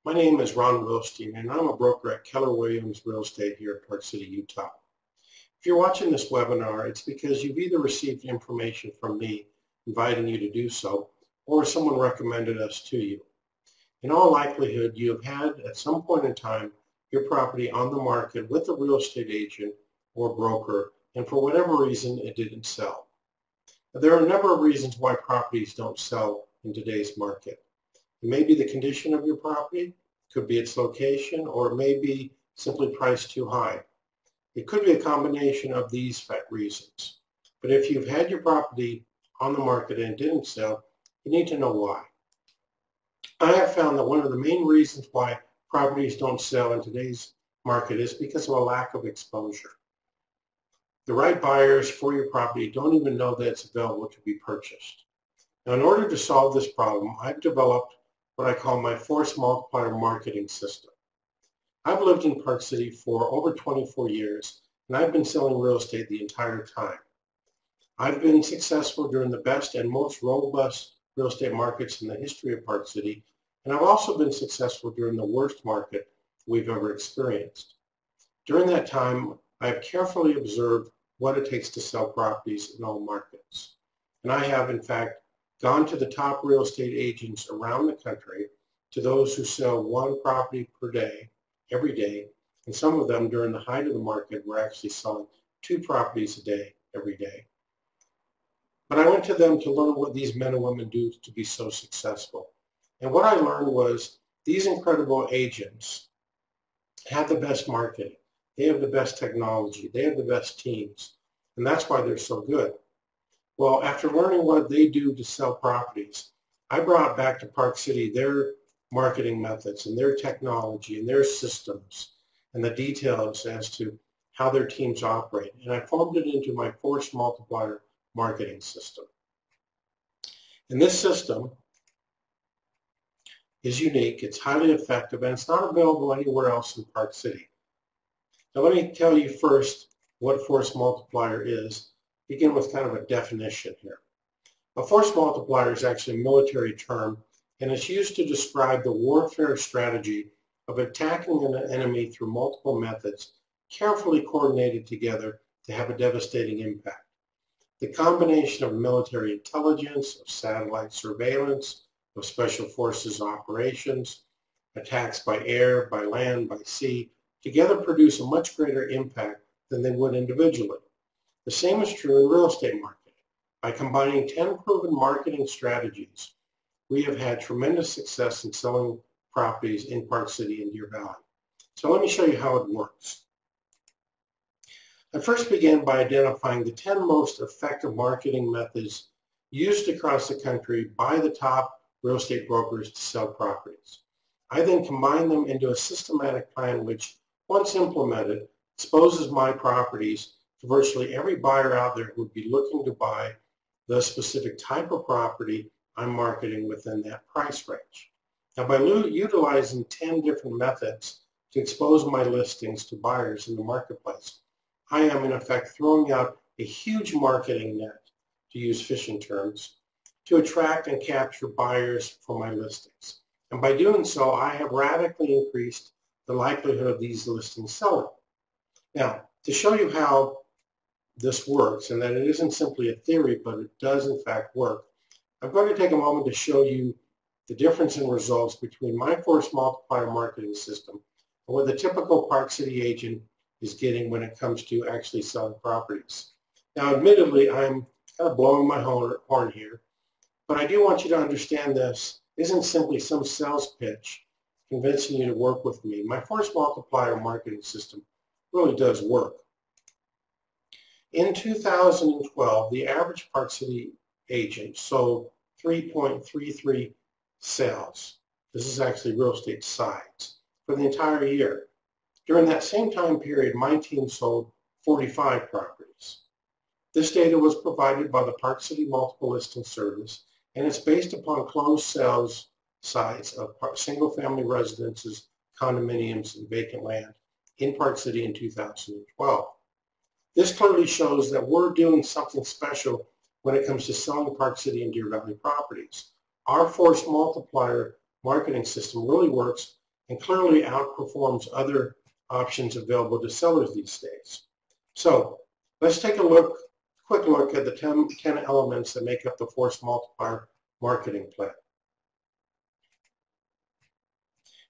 My name is Ron Wilstein, and I'm a broker at Keller Williams Real Estate here in Park City, Utah. If you're watching this webinar, it's because you've either received information from me inviting you to do so, or someone recommended us to you. In all likelihood, you have had, at some point in time, your property on the market with a real estate agent or broker, and for whatever reason, it didn't sell. Now, there are a number of reasons why properties don't sell in today's market. It may be the condition of your property, could be its location, or it may be simply priced too high. It could be a combination of these reasons. But if you've had your property on the market and it didn't sell, you need to know why. I have found that one of the main reasons why properties don't sell in today's market is because of a lack of exposure. The right buyers for your property don't even know that it's available to be purchased. Now, in order to solve this problem, I've developed what I call my force multiplier marketing system. I've lived in Park City for over 24 years, and I've been selling real estate the entire time. I've been successful during the best and most robust real estate markets in the history of Park City, and I've also been successful during the worst market we've ever experienced. During that time, I have carefully observed what it takes to sell properties in all markets. And I have, in fact, gone to the top real estate agents around the country, to those who sell one property per day, every day, and some of them during the height of the market were actually selling 2 properties a day, every day. But I went to them to learn what these men and women do to be so successful. And what I learned was these incredible agents have the best marketing. They have the best technology. They have the best teams. And that's why they're so good. Well, after learning what they do to sell properties, I brought back to Park City their marketing methods and their technology and their systems and the details as to how their teams operate. And I formed it into my force multiplier marketing system. And this system is unique, it's highly effective, and it's not available anywhere else in Park City. Now let me tell you first what force multiplier is. Begin with kind of a definition here. A force multiplier is actually a military term, and it's used to describe the warfare strategy of attacking an enemy through multiple methods, carefully coordinated together to have a devastating impact. The combination of military intelligence, of satellite surveillance, of special forces operations, attacks by air, by land, by sea, together produce a much greater impact than they would individually. The same is true in real estate marketing. By combining 10 proven marketing strategies, we have had tremendous success in selling properties in Park City and Deer Valley. So let me show you how it works. I first began by identifying the 10 most effective marketing methods used across the country by the top real estate brokers to sell properties. I then combined them into a systematic plan which, once implemented, exposes my properties to virtually every buyer out there who would be looking to buy the specific type of property I'm marketing within that price range. Now, by utilizing 10 different methods to expose my listings to buyers in the marketplace, I am in effect throwing out a huge marketing net, to use fishing terms, to attract and capture buyers for my listings. And by doing so, I have radically increased the likelihood of these listings selling. Now, to show you how this works, and that it isn't simply a theory, but it does in fact work, I'm going to take a moment to show you the difference in results between my force multiplier marketing system and what the typical Park City agent is getting when it comes to actually selling properties. Now, admittedly, I'm kind of blowing my horn here, but I do want you to understand this isn't simply some sales pitch convincing you to work with me. My force multiplier marketing system really does work. In 2012, the average Park City agent sold 3.33 sales. This is actually real estate sides for the entire year. During that same time period, my team sold 45 properties. This data was provided by the Park City Multiple Listing Service, and it's based upon closed sales sites of single-family residences, condominiums, and vacant land in Park City in 2012. This clearly shows that we're doing something special when it comes to selling Park City and Deer Valley properties. Our force multiplier marketing system really works and clearly outperforms other options available to sellers these days. So let's take a quick look at the 10 elements that make up the Force Multiplier marketing plan.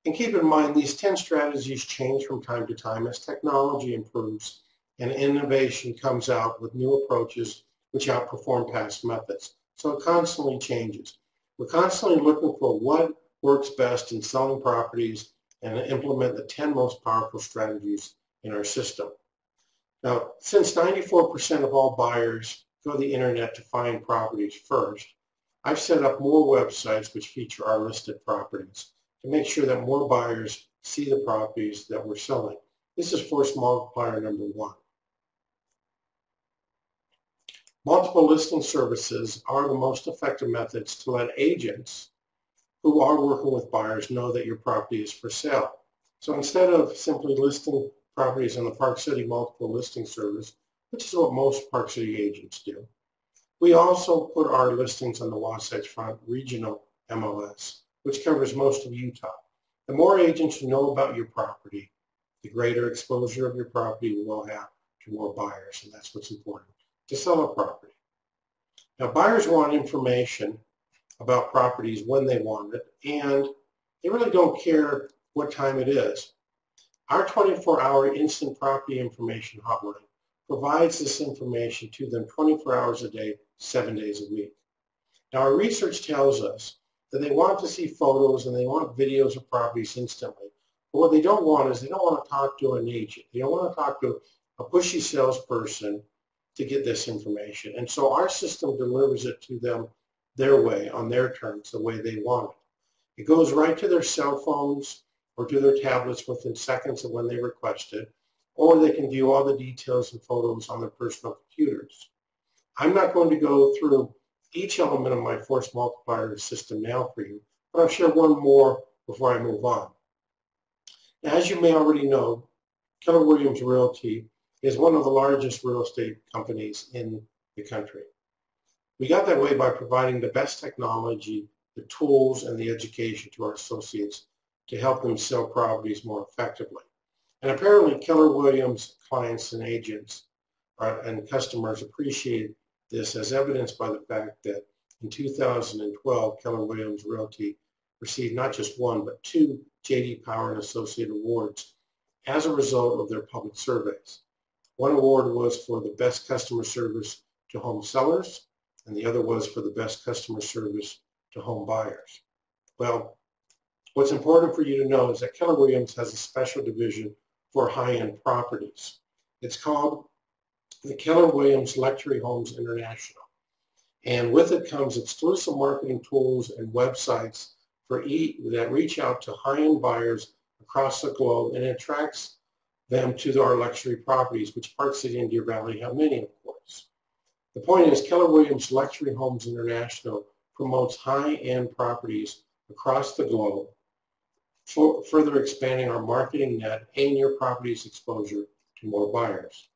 And keep in mind, these 10 strategies change from time to time as technology improves and innovation comes out with new approaches which outperform past methods. So it constantly changes. We're constantly looking for what works best in selling properties and implement the 10 most powerful strategies in our system. Now, since 94% of all buyers go to the internet to find properties first, I've set up more websites which feature our listed properties to make sure that more buyers see the properties that we're selling. This is Force Multiplier number 1. Multiple listing services are the most effective methods to let agents who are working with buyers know that your property is for sale. So instead of simply listing properties on the Park City Multiple Listing Service, which is what most Park City agents do, we also put our listings on the Wasatch Front Regional MLS, which covers most of Utah. The more agents who know about your property, the greater exposure of your property you will have to more buyers, and that's what's important to sell a property. Now, buyers want information about properties when they want it, and they really don't care what time it is. Our 24-hour instant property information hotline provides this information to them 24 hours a day, 7 days a week. Now, our research tells us that they want to see photos and they want videos of properties instantly. But what they don't want is they don't want to talk to an agent. They don't want to talk to a pushy salesperson to get this information. And so our system delivers it to them their way, on their terms, the way they want it. It goes right to their cell phones or to their tablets within seconds of when they request it, or they can view all the details and photos on their personal computers. I'm not going to go through each element of my Force Multiplier system now for you, but I'll share one more before I move on. Now, as you may already know, Keller Williams Realty is one of the largest real estate companies in the country. We got that way by providing the best technology, the tools, and the education to our associates to help them sell properties more effectively. And apparently Keller Williams clients and agents and customers appreciate this, as evidenced by the fact that in 2012, Keller Williams Realty received not just one, but 2 J.D. Power and Associate Awards as a result of their public surveys. One award was for the best customer service to home sellers, and the other was for the best customer service to home buyers. Well, what's important for you to know is that Keller Williams has a special division for high-end properties. It's called the Keller Williams Luxury Homes International. And with it comes exclusive marketing tools and websites that reach out to high-end buyers across the globe and attracts them to our luxury properties, which Park City and Deer Valley have many, of course. The point is, Keller Williams Luxury Homes International promotes high-end properties across the globe, further expanding our marketing net and your property's exposure to more buyers.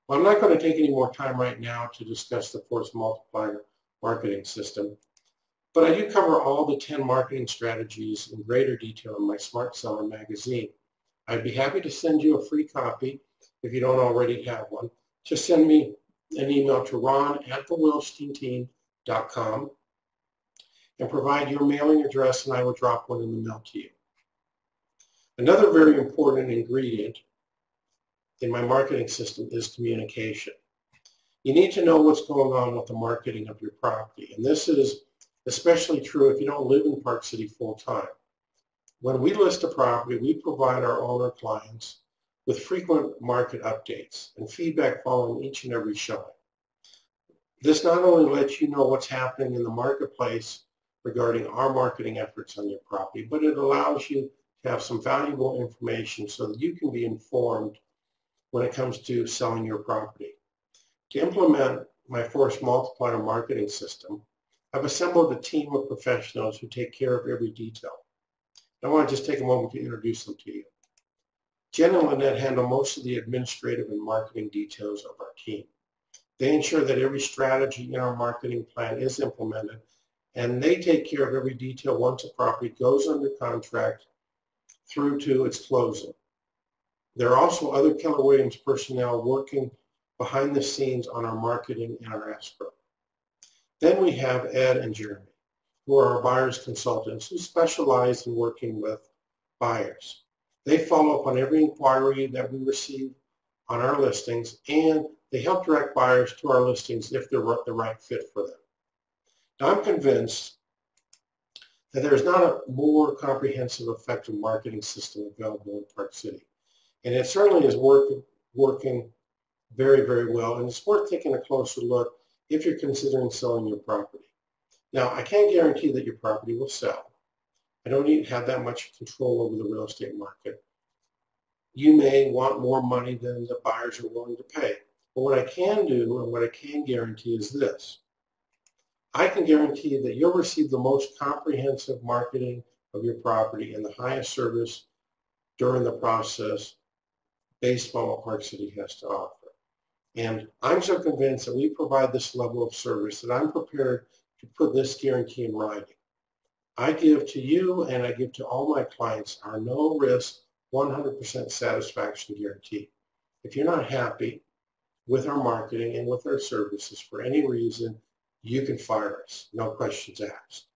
Well, I'm not going to take any more time right now to discuss the Force Multiplier marketing system, but I do cover all the 10 marketing strategies in greater detail in my Smart Seller magazine. I'd be happy to send you a free copy if you don't already have one. Just send me an email to ron@thewilsteinteam.com and provide your mailing address, and I will drop one in the mail to you. Another very important ingredient in my marketing system is communication. You need to know what's going on with the marketing of your property, and this is especially true if you don't live in Park City full-time. When we list a property, we provide our owner clients with frequent market updates and feedback following each and every showing. This not only lets you know what's happening in the marketplace regarding our marketing efforts on your property, but it allows you to have some valuable information so that you can be informed when it comes to selling your property. To implement my Force Multiplier marketing system, I've assembled a team of professionals who take care of every detail. I want to just take a moment to introduce them to you. Jen and Lynette handle most of the administrative and marketing details of our team. They ensure that every strategy in our marketing plan is implemented, and they take care of every detail once a property goes under contract through to its closing. There are also other Keller Williams personnel working behind the scenes on our marketing and our escrow. Then we have Ed and Jeremy, who are our buyers consultants who specialize in working with buyers. They follow up on every inquiry that we receive on our listings, and they help direct buyers to our listings if they're the right fit for them. Now, I'm convinced that there is not a more comprehensive, effective marketing system available in Park City. And it certainly is working very, very well, and it's worth taking a closer look if you're considering selling your property. Now, I can't guarantee that your property will sell. I don't even have that much control over the real estate market. You may want more money than the buyers are willing to pay. But what I can do and what I can guarantee is this. I can guarantee that you'll receive the most comprehensive marketing of your property and the highest service during the process based on what Park City has to offer. And I'm so convinced that we provide this level of service that I'm prepared to put this guarantee in writing. I give to you and I give to all my clients our no risk, 100% satisfaction guarantee. If you're not happy with our marketing and with our services for any reason, you can fire us, no questions asked.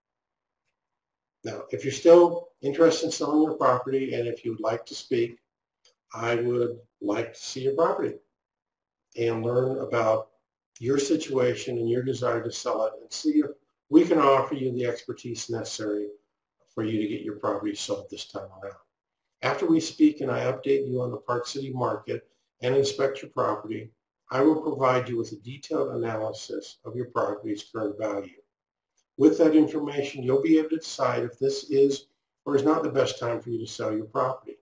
Now, if you're still interested in selling your property and if you would like to speak, I would like to see your property and learn about your situation and your desire to sell it and see if we can offer you the expertise necessary for you to get your property sold this time around. After we speak and I update you on the Park City market and inspect your property, I will provide you with a detailed analysis of your property's current value. With that information, you'll be able to decide if this is or is not the best time for you to sell your property.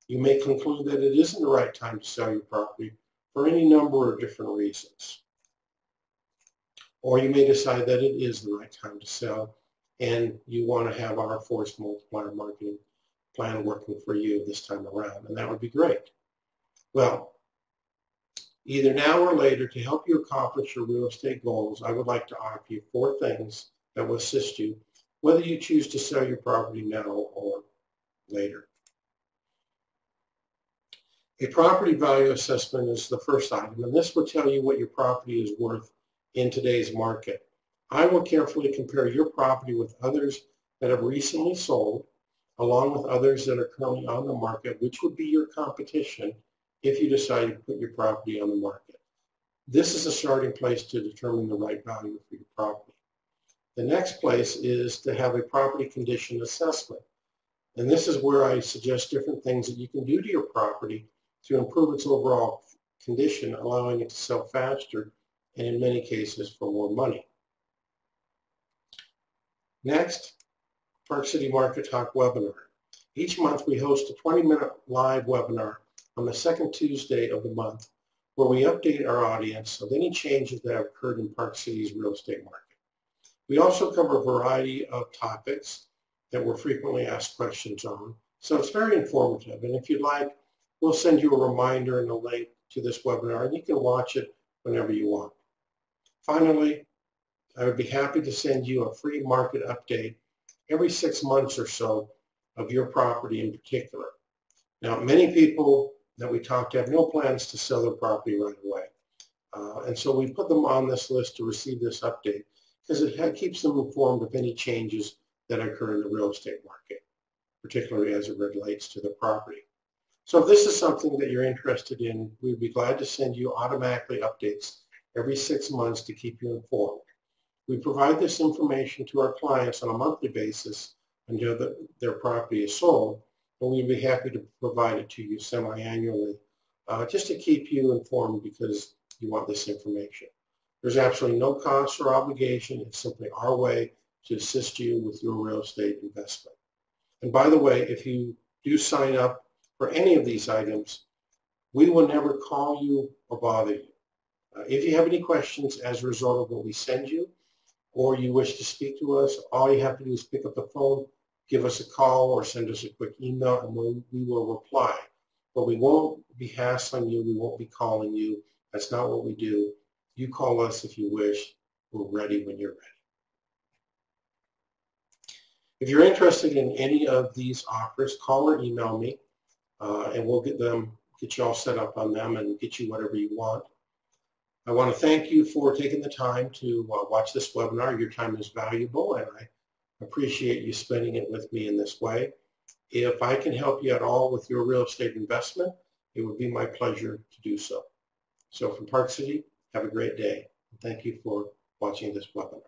You may conclude that it isn't the right time to sell your property for any number of different reasons. Or you may decide that it is the right time to sell and you want to have our force multiplier marketing plan working for you this time around, and that would be great. Well, either now or later, to help you accomplish your real estate goals, I would like to offer you 4 things that will assist you, whether you choose to sell your property now or later. A property value assessment is the first item, and this will tell you what your property is worth in today's market. I will carefully compare your property with others that have recently sold, along with others that are currently on the market, which would be your competition if you decide to put your property on the market. This is a starting place to determine the right value for your property. The next place is to have a property condition assessment. And this is where I suggest different things that you can do to your property to improve its overall condition, allowing it to sell faster and in many cases for more money. Next, Park City Market Talk webinar. Each month we host a 20-minute live webinar on the second Tuesday of the month where we update our audience of any changes that have occurred in Park City's real estate market. We also cover a variety of topics that we're frequently asked questions on, so it's very informative, and if you'd like, we'll send you a reminder and a link to this webinar, and you can watch it whenever you want. Finally, I would be happy to send you a free market update every 6 months or so of your property in particular. Now, many people that we talk to have no plans to sell their property right away, and so we put them on this list to receive this update because it keeps them informed of any changes that occur in the real estate market, particularly as it relates to the property. So if this is something that you're interested in, we'd be glad to send you automatically updates every 6 months to keep you informed. We provide this information to our clients on a monthly basis until their property is sold, and we'd be happy to provide it to you semi-annually just to keep you informed because you want this information. There's absolutely no cost or obligation. It's simply our way to assist you with your real estate investment. And by the way, if you do sign up for any of these items, we will never call you or bother you. If you have any questions as a result of what we send you, or you wish to speak to us, all you have to do is pick up the phone, give us a call, or send us a quick email, and we will reply. But we won't be hassling you. We won't be calling you. That's not what we do. You call us if you wish. We're ready when you're ready. If you're interested in any of these offers, call or email me, and we'll get you all set up on them and get you whatever you want. I want to thank you for taking the time to watch this webinar. Your time is valuable, and I appreciate you spending it with me in this way. If I can help you at all with your real estate investment, it would be my pleasure to do so. So from Park City, have a great day. Thank you for watching this webinar.